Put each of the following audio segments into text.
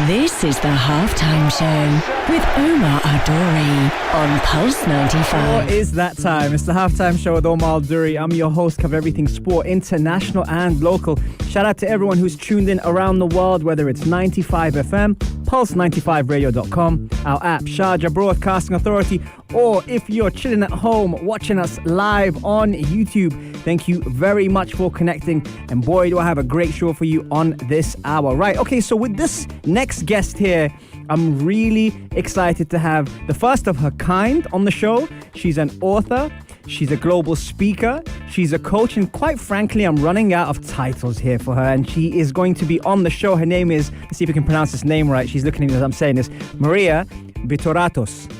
This is the Halftime Show with Omar Adori on Pulse 95. What is that time? It's the Halftime Show with Omar Adori. I'm your host, cover everything sport, international and local. Shout out to everyone who's tuned in around the world, whether it's 95 FM, pulse95radio.com, our app, Sharjah Broadcasting Authority, or if you're chilling at home watching us live on YouTube. Thank you very much for connecting, and boy, do I have a great show for you on this hour. Right, okay, so with this next guest here, I'm really excited to have the first of her kind on the show. She's an author, she's a global speaker, she's a coach, and quite frankly, I'm running out of titles here for her, and she is going to be on the show. Her name is, let's see if I can pronounce this name right. She's looking at me as I'm saying this, Maria Vitoratos.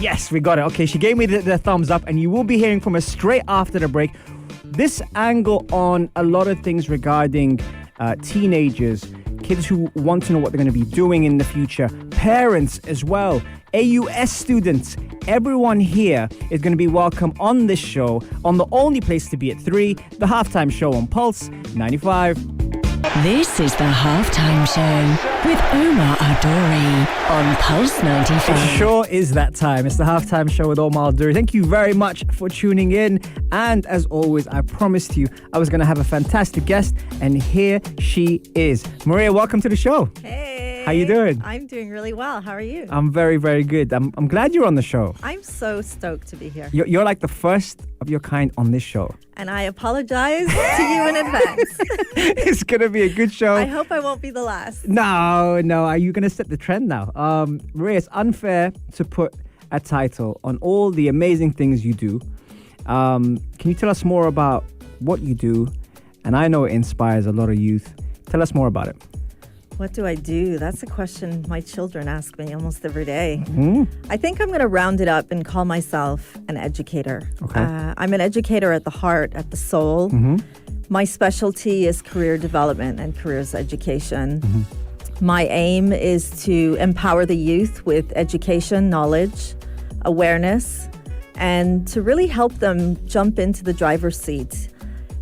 Yes, we got it. Okay, she gave me the thumbs up, and you will be hearing from her straight after the break. This angle on a lot of things regarding teenagers, kids who want to know what they're going to be doing in the future, parents as well, AUS students, everyone here is going to be welcome on this show, on the only place to be at 3, the Halftime Show on Pulse 95. This is the Halftime Show with Omar Adori on Pulse 95. It sure is that time. It's the Halftime Show with Omar Adori. Thank you very much for tuning in. And as always, I promised you I was going to have a fantastic guest, and here she is. Maria, welcome to the show. Hey. How you doing? I'm doing really well. How are you? I'm very, very good. I'm glad you're on the show. I'm so stoked to be here. You're like the first of your kind on this show. And I apologize to you in advance. It's going to be a good show. I hope I won't be the last. No. Are you going to set the trend now? Maria, it's unfair to put a title on all the amazing things you do. Can you tell us more about what you do? And I know it inspires a lot of youth. Tell us more about it. What do I do? That's a question my children ask me almost every day. Mm-hmm. I think I'm going to round it up and call myself an educator. Okay. I'm an educator at the heart, at the soul. Mm-hmm. My specialty is career development and careers education. Mm-hmm. My aim is to empower the youth with education, knowledge, awareness, and to really help them jump into the driver's seat,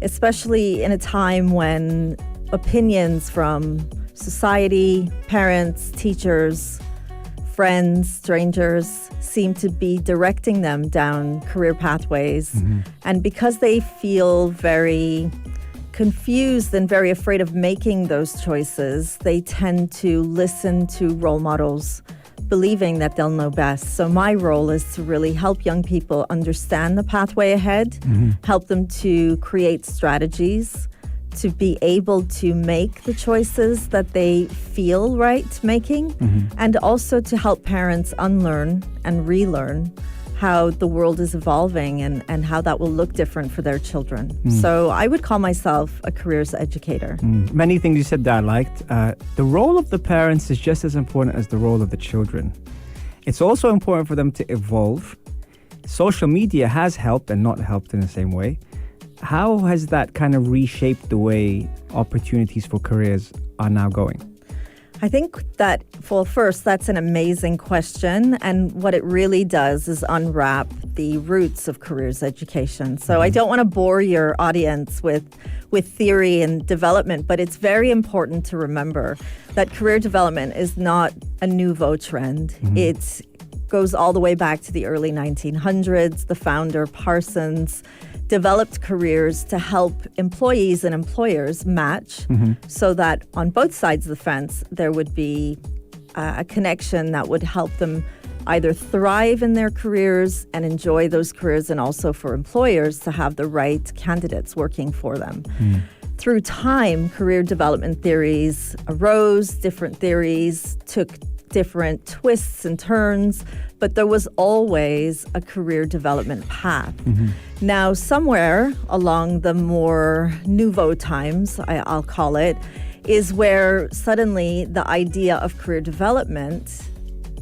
especially in a time when opinions from society, parents, teachers, friends, strangers seem to be directing them down career pathways. Mm-hmm. And because they feel very confused and very afraid of making those choices, they tend to listen to role models, believing that they'll know best. So my role is to really help young people understand the pathway ahead, Mm-hmm. help them to create strategies, to be able to make the choices that they feel right making, Mm-hmm. and also to help parents unlearn and relearn how the world is evolving and how that will look different for their children. So I would call myself a careers educator. Many things you said that I liked. The role of the parents is just as important as the role of the children. It's also important for them to evolve. Social media has helped and not helped in the same way. How has that kind of reshaped the way opportunities for careers are now going? I think that, well, first, that's an amazing question. And what it really does is unwrap the roots of careers education. So I don't want to bore your audience with theory and development, but it's very important to remember that career development is not a nouveau trend. It goes all the way back to the early 1900s. The founder, Parsons, developed careers to help employees and employers match so that on both sides of the fence, there would be a connection that would help them either thrive in their careers and enjoy those careers, and also for employers to have the right candidates working for them. Through time, career development theories arose, different theories took different twists and turns, but there was always a career development path. Now, somewhere along the more nouveau times, I'll call it, is where suddenly the idea of career development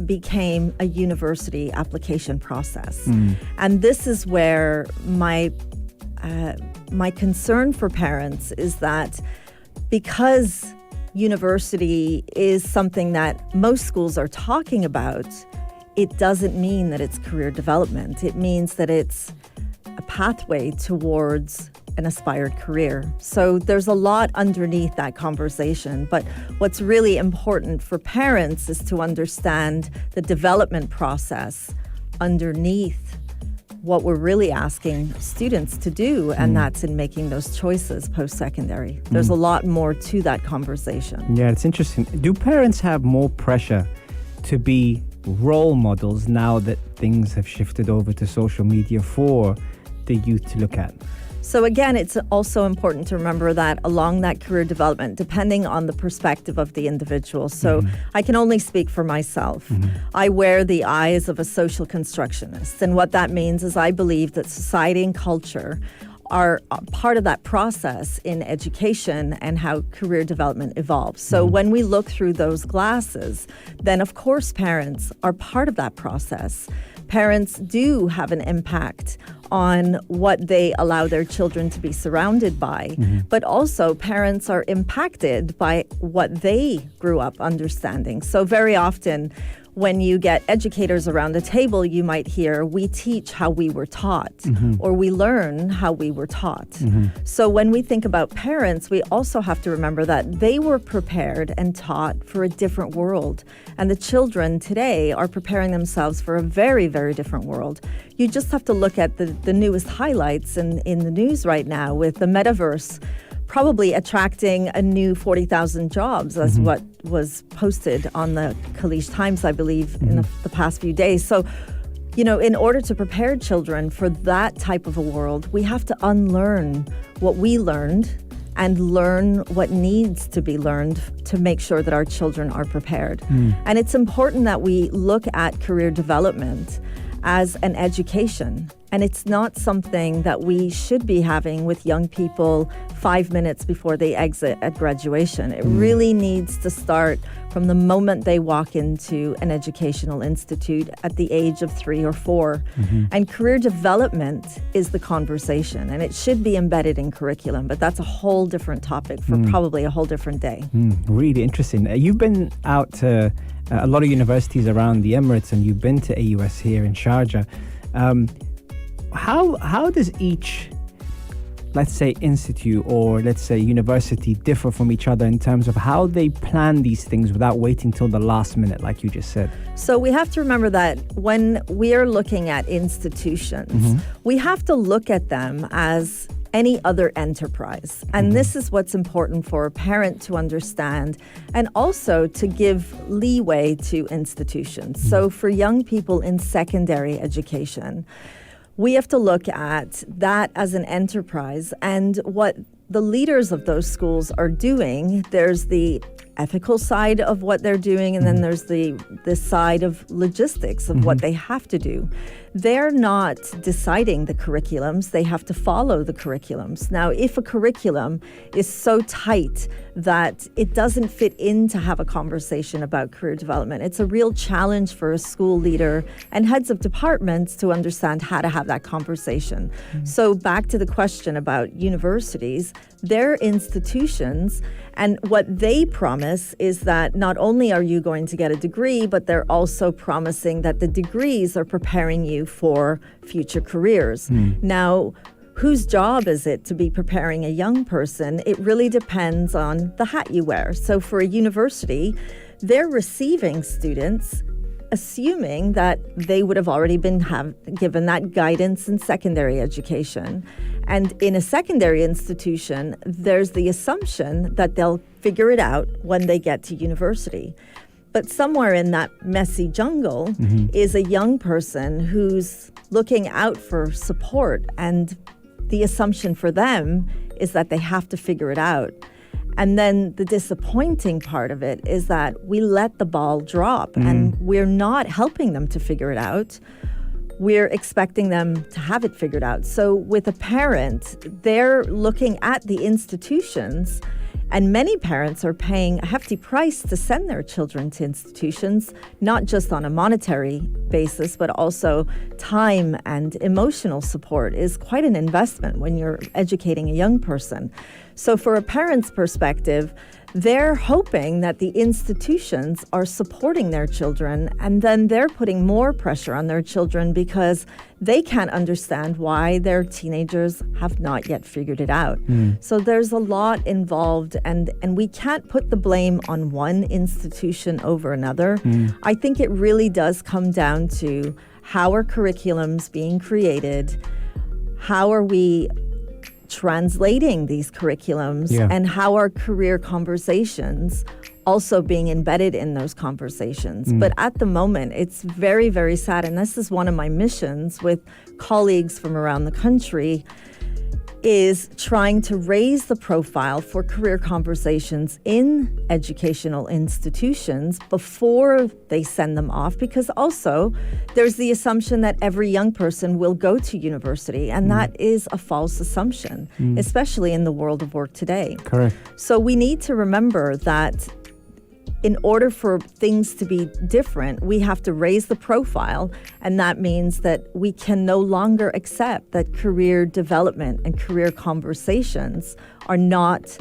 became a university application process. And this is where my concern for parents is that because university is something that most schools are talking about, it doesn't mean that it's career development. It means that it's a pathway towards an aspired career. So there's a lot underneath that conversation. But what's really important for parents is to understand the development process underneath what we're really asking students to do, and that's in making those choices post-secondary. There's a lot more to that conversation. Yeah, it's interesting. Do parents have more pressure to be role models now that things have shifted over to social media for the youth to look at? So again, it's also important to remember that along that career development, depending on the perspective of the individual. So I can only speak for myself. I wear the eyes of a social constructionist. And what that means is I believe that society and culture are part of that process in education and how career development evolves. So when we look through those glasses, then of course parents are part of that process. Parents do have an impact on what they allow their children to be surrounded by, but also parents are impacted by what they grew up understanding. So very often when you get educators around the table, you might hear, we teach how we were taught, or we learn how we were taught. So when we think about parents, we also have to remember that they were prepared and taught for a different world. And the children today are preparing themselves for a very, very different world. You just have to look at the newest highlights in the news right now with the metaverse probably attracting a new 40,000 jobs, as what was posted on the Kalish Times, I believe, in the past few days. So, you know, in order to prepare children for that type of a world, we have to unlearn what we learned and learn what needs to be learned to make sure that our children are prepared. And it's important that we look at career development as an education. And it's not something that we should be having with young people 5 minutes before they exit at graduation. It really needs to start from the moment they walk into an educational institute at the age of 3 or 4. And career development is the conversation, and it should be embedded in curriculum, but that's a whole different topic for probably a whole different day. Really interesting. You've been out to a lot of universities around the Emirates, and you've been to AUS here in Sharjah. How does each, let's say, institute or let's say university differ from each other in terms of how they plan these things without waiting till the last minute, like you just said? So we have to remember that when we are looking at institutions, we have to look at them as any other enterprise. And this is what's important for a parent to understand, and also to give leeway to institutions. So for young people in secondary education, we have to look at that as an enterprise and what the leaders of those schools are doing. There's the ethical side of what they're doing, and then there's the side of logistics of what they have to do. They're not deciding the curriculums, they have to follow the curriculums. Now, if a curriculum is so tight that it doesn't fit in to have a conversation about career development, it's a real challenge for a school leader and heads of departments to understand how to have that conversation. So back to the question about universities, their institutions, and what they promise is that not only are you going to get a degree, but they're also promising that the degrees are preparing you for future careers. Now, whose job is it to be preparing a young person? It really depends on the hat you wear. So for a university, they're receiving students assuming that they would have already been given that guidance in secondary education. And in a secondary institution, there's the assumption that they'll figure it out when they get to university. But somewhere in that messy jungle is a young person who's looking out for support, and the assumption for them is that they have to figure it out. And then the disappointing part of it is that we let the ball drop and we're not helping them to figure it out. We're expecting them to have it figured out. So with a parent, they're looking at the institutions, and many parents are paying a hefty price to send their children to institutions, not just on a monetary basis, but also time and emotional support is quite an investment when you're educating a young person. So for a parent's perspective, they're hoping that the institutions are supporting their children, and then they're putting more pressure on their children because they can't understand why their teenagers have not yet figured it out. So there's a lot involved, and we can't put the blame on one institution over another. I think it really does come down to how are curriculums being created, how are we translating these curriculums, and how are career conversations also being embedded in those conversations. But at the moment, it's very, very sad. And this is one of my missions with colleagues from around the country, is trying to raise the profile for career conversations in educational institutions before they send them off, because also there's the assumption that every young person will go to university, and that is a false assumption, especially in the world of work today. Correct. So we need to remember that in order for things to be different, we have to raise the profile, and that means that we can no longer accept that career development and career conversations are not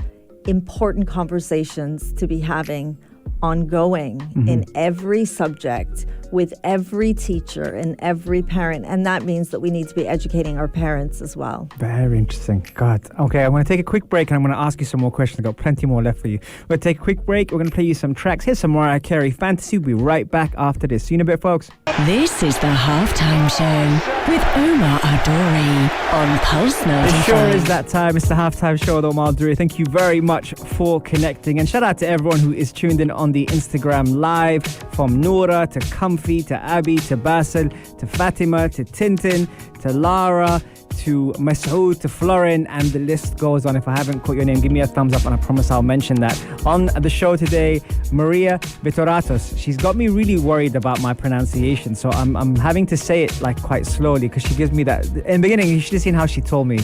important conversations to be having ongoing in every subject, with every teacher and every parent. And that means that we need to be educating our parents as well. Very interesting. God. Okay, I'm going to take a quick break and I'm going to ask you some more questions. I've got plenty more left for you. We're going to take a quick break. We're going to play you some tracks. Here's some Mariah Carey Fantasy. We'll be right back after this. See you in a bit, folks. This is the Halftime Show with Omar Adori on Pulse 95. It sure is that time. It's the Halftime Show with Omar Adori. Thank you very much for connecting. And shout out to everyone who is tuned in on the Instagram Live, from Noura to Comfy to Abby to Basil to Fatima to Tintin to Lara to Masoud to Florin, and the list goes on. If I haven't caught your name, give me a thumbs up and I promise I'll mention that. On the show today, Maria Vitoratos. She's got me really worried about my pronunciation, so I'm having to say it like quite slowly because she gives me that. In the beginning, you should have seen how she told me.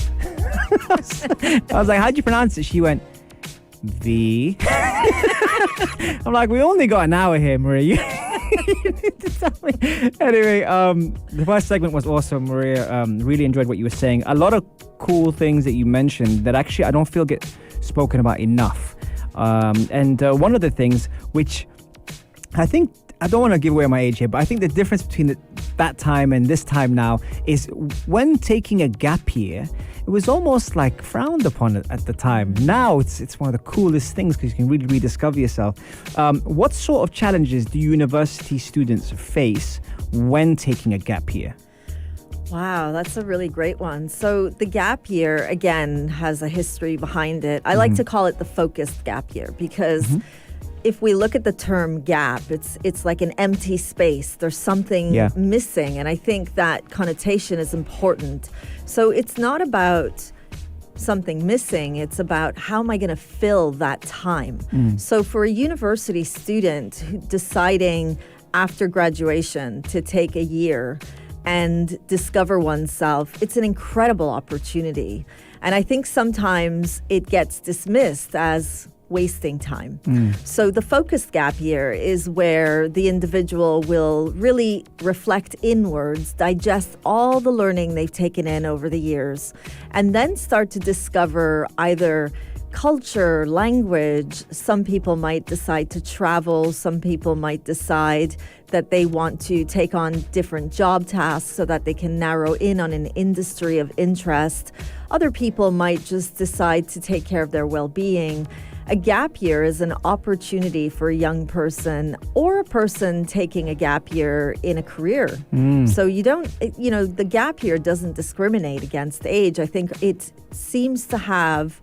I was like, how'd you pronounce it? She went, V. I'm like, we only got an hour here, Maria. You need to tell me. Anyway, the first segment was awesome, Maria. Really enjoyed what you were saying. A lot of cool things that you mentioned that actually I don't feel get spoken about enough. And one of the things which I think, I don't want to give away my age here, but I think the difference between that time and this time now is when taking a gap year, it was almost like frowned upon at the time. Now it's one of the coolest things because you can really rediscover yourself. What sort of challenges do university students face when taking a gap year? Wow, that's a really great one. So the gap year, again, has a history behind it. I like to call it the focused gap year because if we look at the term gap, it's like an empty space. There's something missing, and I think that connotation is important. So it's not about something missing, it's about how am I going to fill that time. So for a university student deciding after graduation to take a year and discover oneself, it's an incredible opportunity. And I think sometimes it gets dismissed as wasting time. So the focused gap year is where the individual will really reflect inwards, digest all the learning they've taken in over the years, and then start to discover either culture, language. Some people might decide to travel. Some people might decide that they want to take on different job tasks so that they can narrow in on an industry of interest. Other people might just decide to take care of their well-being. A gap year is an opportunity for a young person or a person taking a gap year in a career. So the gap year doesn't discriminate against age. I think it seems to have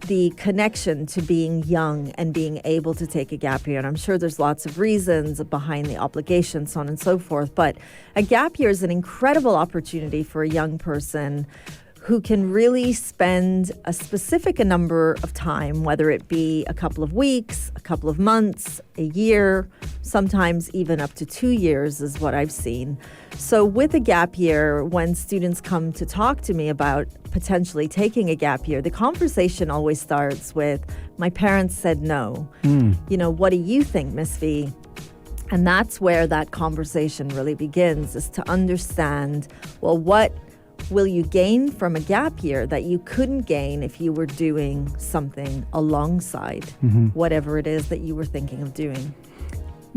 the connection to being young and being able to take a gap year. And I'm sure there's lots of reasons behind the obligation, so on and so forth. But a gap year is an incredible opportunity for a young person who can really spend a specific number of time, whether it be a couple of weeks, a couple of months, a year, sometimes even up to 2 years is what I've seen. So with a gap year, when students come to talk to me about potentially taking a gap year, the conversation always starts with, my parents said no. What do you think, Miss V? And that's where that conversation really begins, is to understand, well, what will you gain from a gap year that you couldn't gain if you were doing something alongside whatever it is that you were thinking of doing?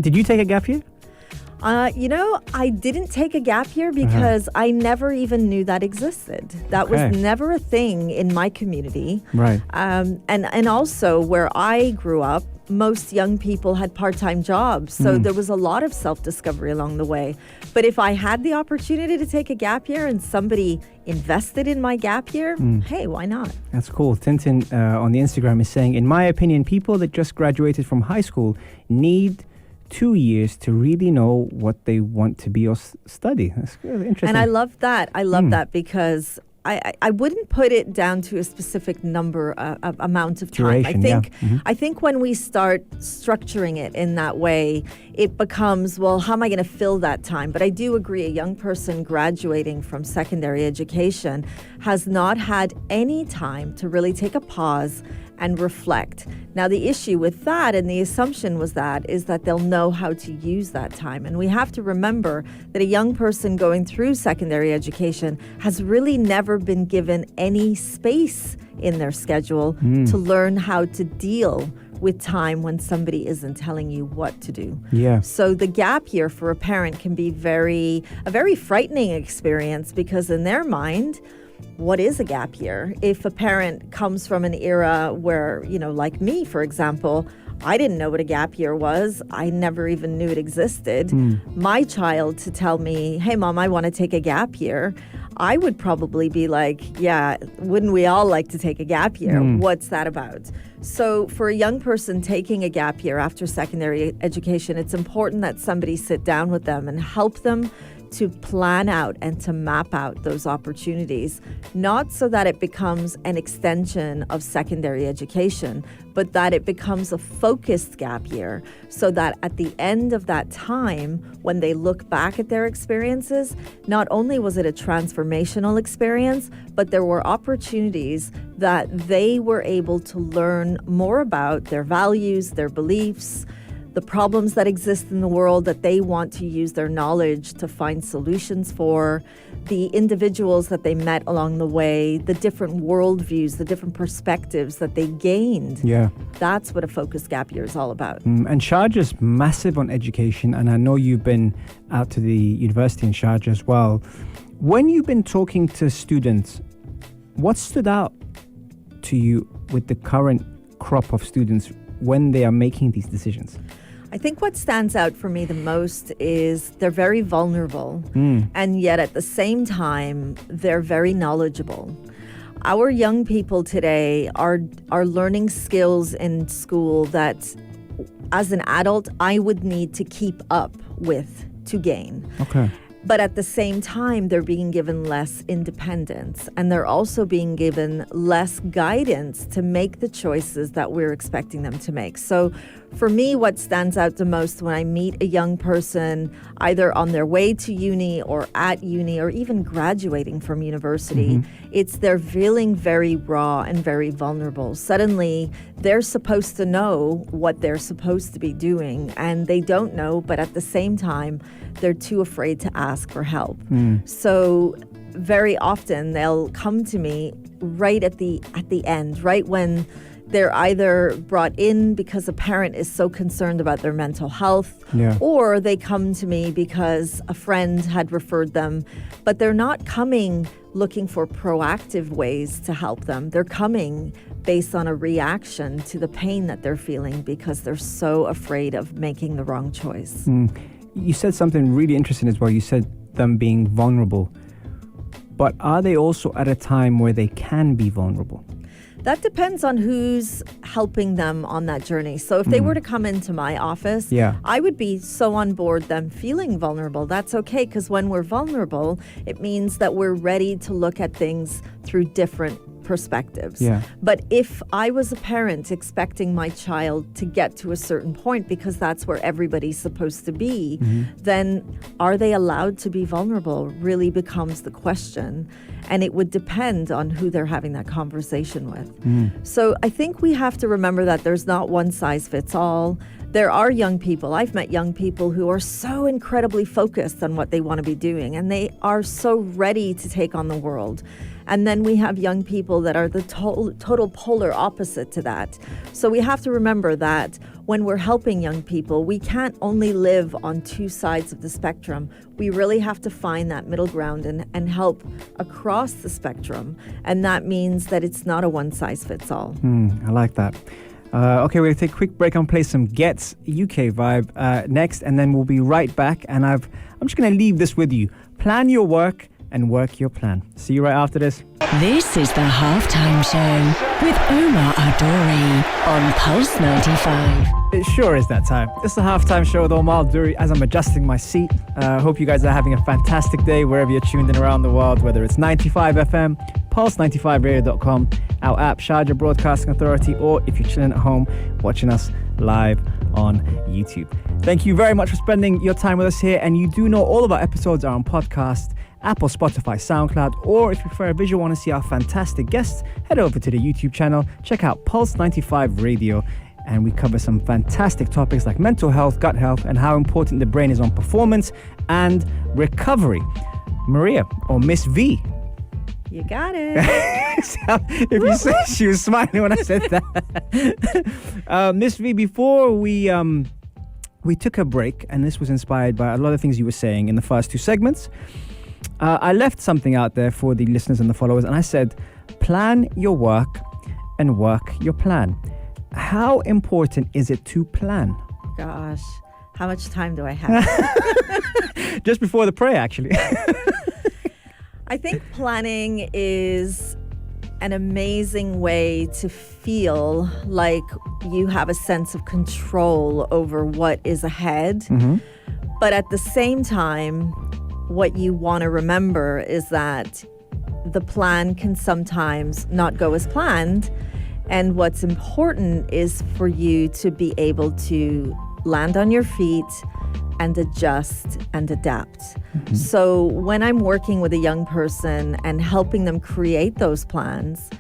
Did you take a gap year? I didn't take a gap year because I never even knew that existed. That was never a thing in my community. Right. And also where I grew up, most young people had part-time jobs. So there was a lot of self-discovery along the way. But if I had the opportunity to take a gap year and somebody invested in my gap year, hey, why not? That's cool. Tintin on the Instagram is saying, in my opinion, people that just graduated from high school need 2 years to really know what they want to be or study. That's really interesting. And I love that. I love that because I wouldn't put it down to a specific number of amount of time. Duration, I think when we start structuring it in that way, it becomes, well, how am I going to fill that time? But I do agree, a young person graduating from secondary education has not had any time to really take a pause and reflect. Now, the issue with that, and the assumption was that, is that they'll know how to use that time. And we have to remember that a young person going through secondary education has really never been given any space in their schedule to learn how to deal with time when somebody isn't telling you what to do. Yeah. So the gap year for a parent can be a very frightening experience, because in their mind, what is a gap year? If a parent comes from an era where, like me, for example, I didn't know what a gap year was. I never even knew it existed. My child to tell me, hey, Mom, I want to take a gap year, I would probably be like, yeah, wouldn't we all like to take a gap year? What's that about? So for a young person taking a gap year after secondary education, it's important that somebody sit down with them and help them to plan out and to map out those opportunities, not so that it becomes an extension of secondary education, but that it becomes a focused gap year, so that at the end of that time, when they look back at their experiences, not only was it a transformational experience, but there were opportunities that they were able to learn more about their values, their beliefs, the problems that exist in the world that they want to use their knowledge to find solutions for, the individuals that they met along the way, the different worldviews, the different perspectives that they gained. Yeah. That's what a focused gap year is all about. And Sharjah's massive on education, and I know you've been out to the university in Sharjah as well. When you've been talking to students, what stood out to you with the current crop of students when they are making these decisions? I think what stands out for me the most is they're very vulnerable, and yet at the same time, they're very knowledgeable. Our young people today are learning skills in school that, as an adult, I would need to keep up with to gain. Okay. But at the same time, they're being given less independence, and they're also being given less guidance to make the choices that we're expecting them to make. So for me, what stands out the most when I meet a young person, either on their way to uni or at uni or even graduating from university, it's they're feeling very raw and very vulnerable. Suddenly, they're supposed to know what they're supposed to be doing, and they don't know, but at the same time, they're too afraid to ask for help. So very often they'll come to me right at the end, right when they're either brought in because a parent is so concerned about their mental health, or they come to me because a friend had referred them, but they're not coming looking for proactive ways to help them. They're coming based on a reaction to the pain that they're feeling because they're so afraid of making the wrong choice. You said something really interesting as well. You said them being vulnerable. But are they also at a time where they can be vulnerable? That depends on who's helping them on that journey. So if they were to come into my office, I would be so on board them feeling vulnerable. That's okay, because when we're vulnerable, it means that we're ready to look at things through different perspectives. But if I was a parent expecting my child to get to a certain point because that's where everybody's supposed to be, then are they allowed to be vulnerable really becomes the question. And it would depend on who they're having that conversation with. So I think we have to remember that there's not one size fits all. there are young people. I've met young people who are so incredibly focused on what they want to be doing, and they are so ready to take on the world. And then we have young people that are the total polar opposite to that. So we have to remember that when we're helping young people, we can't only live on two sides of the spectrum. We really have to find that middle ground and help across the spectrum. And that means that it's not a one-size-fits-all. I like that. Okay, we're going to take a quick break and play some Gets UK Vibe next, and then we'll be right back. And I'm just going to leave this with you. Plan your work and work your plan. See you right after this. This is the Halftime Show with Omar Adori on Pulse 95. It sure is that time. It's the Halftime Show with Omar Adori as I'm adjusting my seat. Hope you guys are having a fantastic day wherever you're tuned in around the world, whether it's 95 FM, pulse95radio.com, our app, Sharjah Broadcasting Authority, or if you're chilling at home, watching us live on YouTube. Thank you very much for spending your time with us here, and you do know all of our episodes are on podcast, Apple, Spotify, SoundCloud, or if you prefer a visual, want to see our fantastic guests, head over to the YouTube channel, check out Pulse 95 Radio, and we cover some fantastic topics like mental health, gut health, and how important the brain is on performance and recovery. Maria, or Miss V. You got it. If you say, she was smiling when I said that. Miss V, before we took a break, and this was inspired by a lot of things you were saying in the first two segments. I left something out there for the listeners and the followers, and I said, plan your work and work your plan. How important is it to plan? Gosh, how much time do I have? Just before the prayer, actually. I think planning is an amazing way to feel like you have a sense of control over what is ahead. Mm-hmm. But at the same time, what you want to remember is that the plan can sometimes not go as planned. And what's important is for you to be able to land on your feet and adjust and adapt. Mm-hmm. So when I'm working with a young person and helping them create those plans,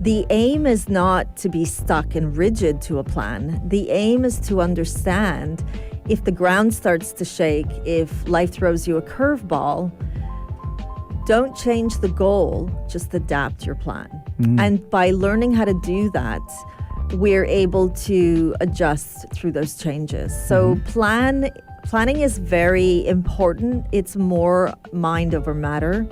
the aim is not to be stuck and rigid to a plan. The aim is to understand if the ground starts to shake, if life throws you a curveball, don't change the goal, just adapt your plan. Mm. And by learning how to do that, we're able to adjust through those changes. So planning is very important. It's more mind over matter.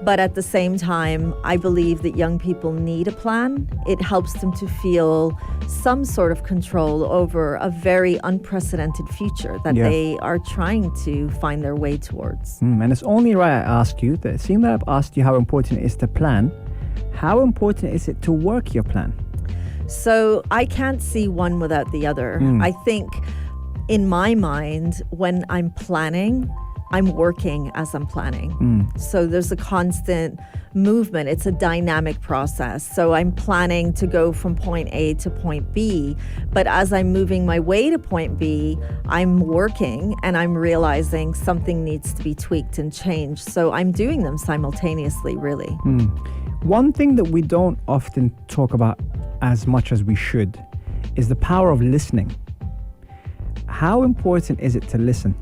But at the same time, I believe that young people need a plan. It helps them to feel some sort of control over a very unprecedented future that they are trying to find their way towards. And it's only right I ask you, that seeing that I've asked you how important it is to plan, how important is it to work your plan? So I can't see one without the other. I think in my mind, when I'm planning, I'm working as I'm planning. So there's a constant movement. It's a dynamic process. So I'm planning to go from point A to point B. But as I'm moving my way to point B, I'm working and I'm realizing something needs to be tweaked and changed. So I'm doing them simultaneously, really. One thing that we don't often talk about as much as we should is the power of listening. How important is it to listen?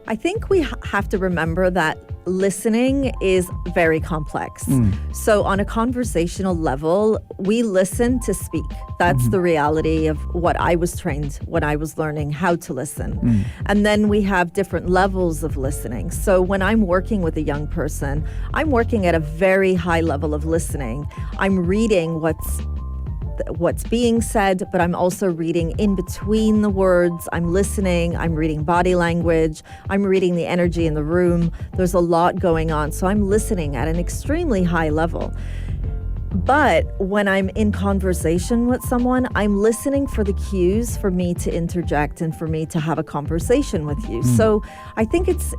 I think we have to remember that listening is very complex. So on a conversational level, we listen to speak. That's the reality of what I was trained when I was learning how to listen. And then we have different levels of listening. So when I'm working with a young person, I'm working at a very high level of listening. I'm reading what's being said, but I'm also reading in between the words. I'm listening, I'm reading body language, I'm reading the energy in the room. There's a lot going on. So I'm listening at an extremely high level. But when I'm in conversation with someone, I'm listening for the cues for me to interject and for me to have a conversation with you. So I think it's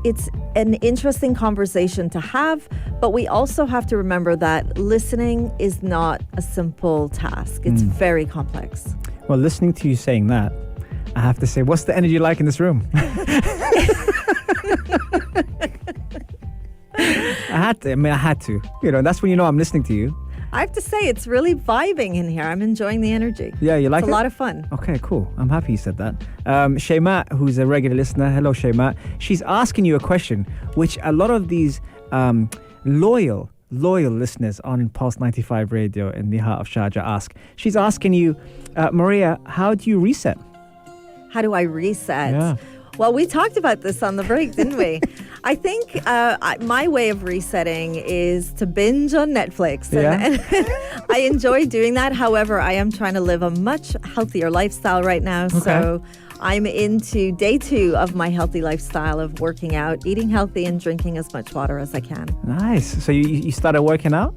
an interesting conversation to have, but we also have to remember that listening is not a simple task. It's very complex. Well, listening to you saying that, I have to say, what's the energy like in this room? I had to. You know, that's when you know I'm listening to you. I have to say, it's really vibing in here. I'm enjoying the energy. Yeah, you like it's it? a lot of fun. Okay, cool. I'm happy you said that. Shaymat, who's a regular listener, hello Shaymat. She's asking you a question, which a lot of these loyal listeners on Pulse 95 Radio in the heart of Sharjah ask. She's asking you, Maria, how do you reset? How do I reset? Yeah. Well, we talked about this on the break, didn't we? I think my way of resetting is to binge on Netflix. And I enjoy doing that. However, I am trying to live a much healthier lifestyle right now. Okay. So I'm into day 2 of my healthy lifestyle of working out, eating healthy, and drinking as much water as I can. Nice. So you started working out?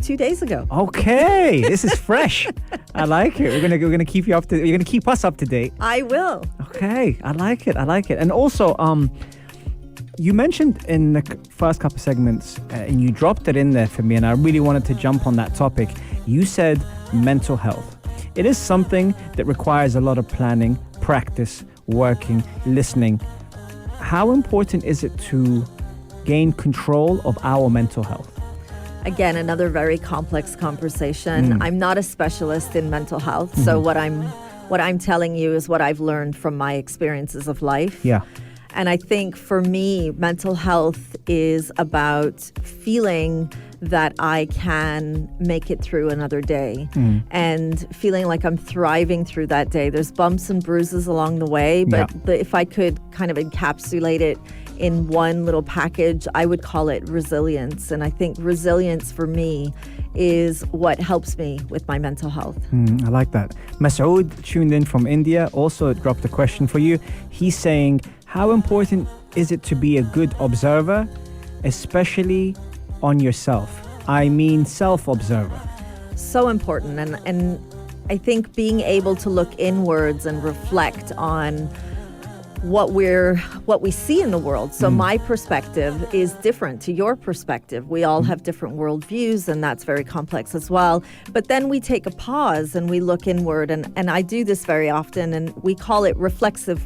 2 days ago. Okay, this is fresh. I like it. We're gonna keep you up to. You're gonna keep us up to date. I will. Okay, I like it. And also, you mentioned in the first couple of segments, and you dropped it in there for me, and I really wanted to jump on that topic. You said mental health. It is something that requires a lot of planning, practice, working, listening. How important is it to gain control of our mental health? Again, another very complex conversation. I'm not a specialist in mental health, so what I'm telling you is what I've learned from my experiences of life. Yeah. And I think for me, mental health is about feeling that I can make it through another day and feeling like I'm thriving through that day. There's bumps and bruises along the way, but if I could kind of encapsulate it in one little package, I would call it resilience. And I think resilience for me is what helps me with my mental health. I like that. Masoud, tuned in from India, also dropped a question for you. He's saying, how important is it to be a good observer, especially on yourself? I mean self-observer. So important. And I think being able to look inwards and reflect on what we see in the world. So my perspective is different to your perspective. We all have different worldviews, and that's very complex as well. But then we take a pause and we look inward, and I do this very often, and we call it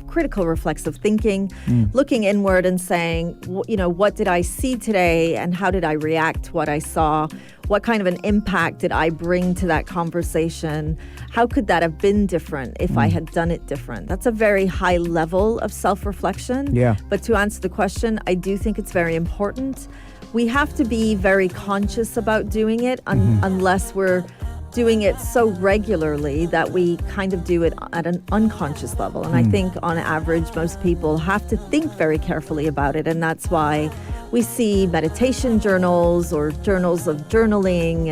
critical reflexive thinking, looking inward and saying, what did I see today, and how did I react to what I saw? What kind of an impact did I bring to that conversation? How could that have been different if I had done it different? That's a very high level of self-reflection. Yeah. But to answer the question, I do think it's very important. We have to be very conscious about doing it unless we're doing it so regularly that we kind of do it at an unconscious level. And I think on average, most people have to think very carefully about it. And that's why we see meditation journals or journals of journaling.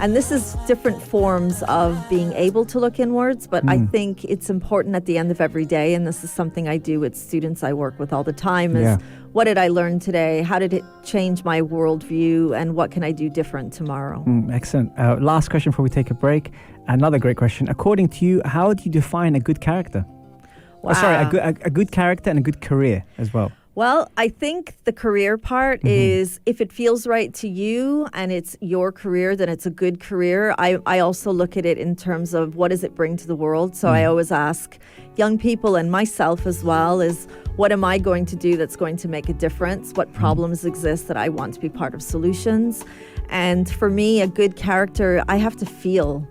And this is different forms of being able to look inwards. But I think it's important at the end of every day. And this is something I do with students I work with all the time is what did I learn today? How did it change my worldview? And what can I do different tomorrow? Excellent. Last question before we take a break. Another great question. According to you, how do you define a good character? Wow. A good character and a good career as well. Well, I think the career part is if it feels right to you and it's your career, then it's a good career. I also look at it in terms of what does it bring to the world. So I always ask young people and myself as well is what am I going to do that's going to make a difference? What problems exist that I want to be part of solutions? And for me, a good character, I have to feel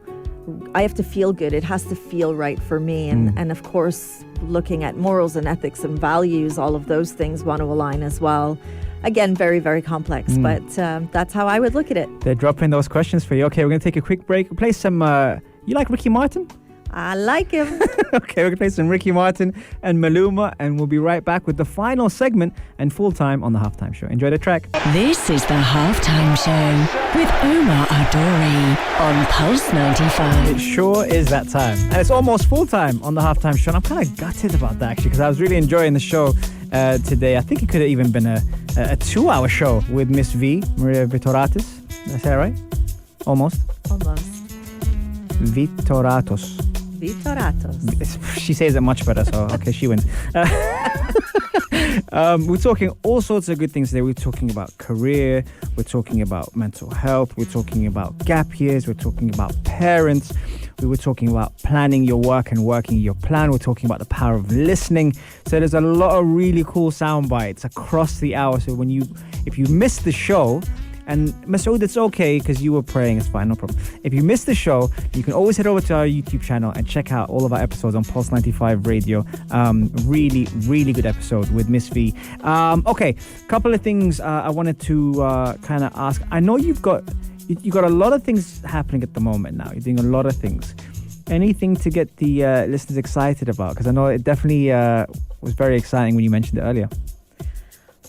good. It has to feel right for me. And of course, looking at morals and ethics and values, all of those things want to align as well. Again, very, very complex, but that's how I would look at it. They're dropping those questions for you. Okay, we're going to take a quick break. We'll play some, you like Ricky Martin? I like him. Okay, we're going to play some Ricky Martin and Maluma, and we'll be right back with the final segment and full time on the Halftime Show. Enjoy the track. This is the Halftime Show with Omar Adori on Pulse 95. It sure is that time. And it's almost full time on the Halftime Show. And I'm kind of gutted about that, actually, because I was really enjoying the show today. I think it could have even been a 2-hour show with Miss V, Maria Vitoratos. Did I say that right? Almost. Vitoratos. She says it much better, so okay, she wins. We're talking all sorts of good things today. We're talking about career, we're talking about mental health, we're talking about gap years, we're talking about parents, we were talking about planning your work and working your plan, we're talking about the power of listening. So there's a lot of really cool sound bites across the hour. So if you missed the show And Masood, it's okay because you were praying. It's fine, no problem. If you missed the show, you can always head over to our YouTube channel and check out all of our episodes on Pulse 95 Radio. Really, really good episode with Miss V. Okay, couple of things I wanted to kind of ask. I know you've got a lot of things happening at the moment now. You're doing a lot of things. Anything to get the listeners excited about? Because I know it definitely was very exciting when you mentioned it earlier.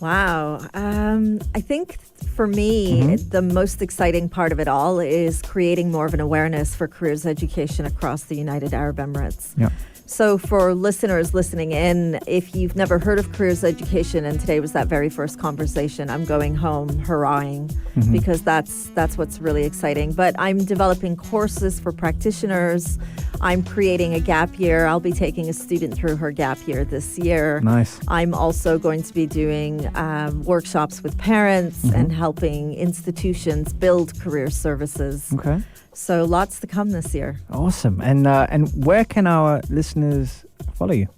Wow. I think for me, the most exciting part of it all is creating more of an awareness for careers education across the United Arab Emirates. Yeah. So for listeners listening in, if you've never heard of careers education, and today was that very first conversation, I'm going home hurrahing because that's what's really exciting. But I'm developing courses for practitioners. I'm creating a gap year. I'll be taking a student through her gap year this year. Nice. I'm also going to be doing workshops with parents and helping institutions build career services. Okay. So lots to come this year. Awesome. And where can our listeners follow you?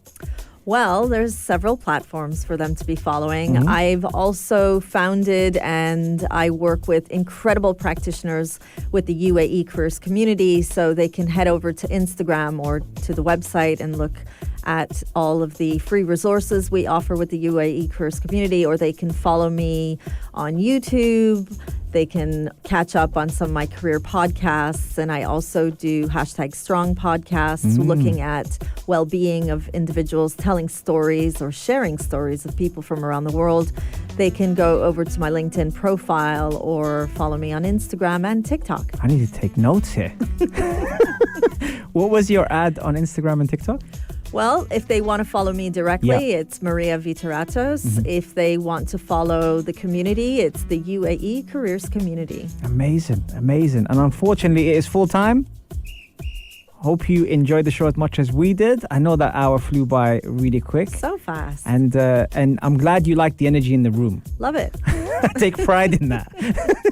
Well, there's several platforms for them to be following. I've also founded and I work with incredible practitioners with the UAE careers community, so they can head over to Instagram or to the website and look at all of the free resources we offer with the UAE careers community, or they can follow me on YouTube. They can catch up on some of my career podcasts, and I also do #Strong podcasts looking at well-being of individuals, telling stories or sharing stories of people from around the world. They can go over to my LinkedIn profile or follow me on Instagram and TikTok. I need to take notes here. What was your ad on Instagram and TikTok? Well, if they want to follow me directly, it's Maria Vitoratos. If they want to follow the community, it's the UAE Careers Community. Amazing, amazing. And unfortunately, it is full time. Hope you enjoyed the show as much as we did. I know that hour flew by really quick. So fast. And I'm glad you liked the energy in the room. Love it. I take pride in that.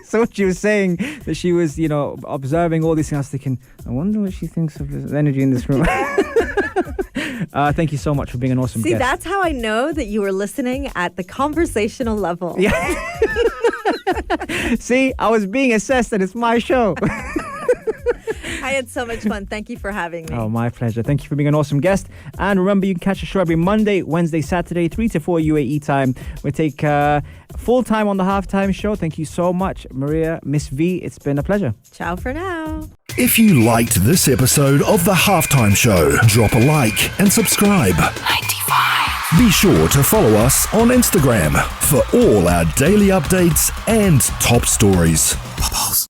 So what she was saying, that she was, observing all these things, I was thinking, I wonder what she thinks of the energy in this room. Thank you so much for being an awesome guest. See, that's how I know that you were listening at the conversational level. Yeah. See, I was being assessed and it's my show. I had so much fun. Thank you for having me. Oh, my pleasure. Thank you for being an awesome guest. And remember, you can catch the show every Monday, Wednesday, Saturday, 3 to 4 UAE time. We take full time on the halftime show. Thank you so much, Maria, Miss V. It's been a pleasure. Ciao for now. If you liked this episode of The Halftime Show, drop a like and subscribe. 95. Be sure to follow us on Instagram for all our daily updates and top stories. Pulse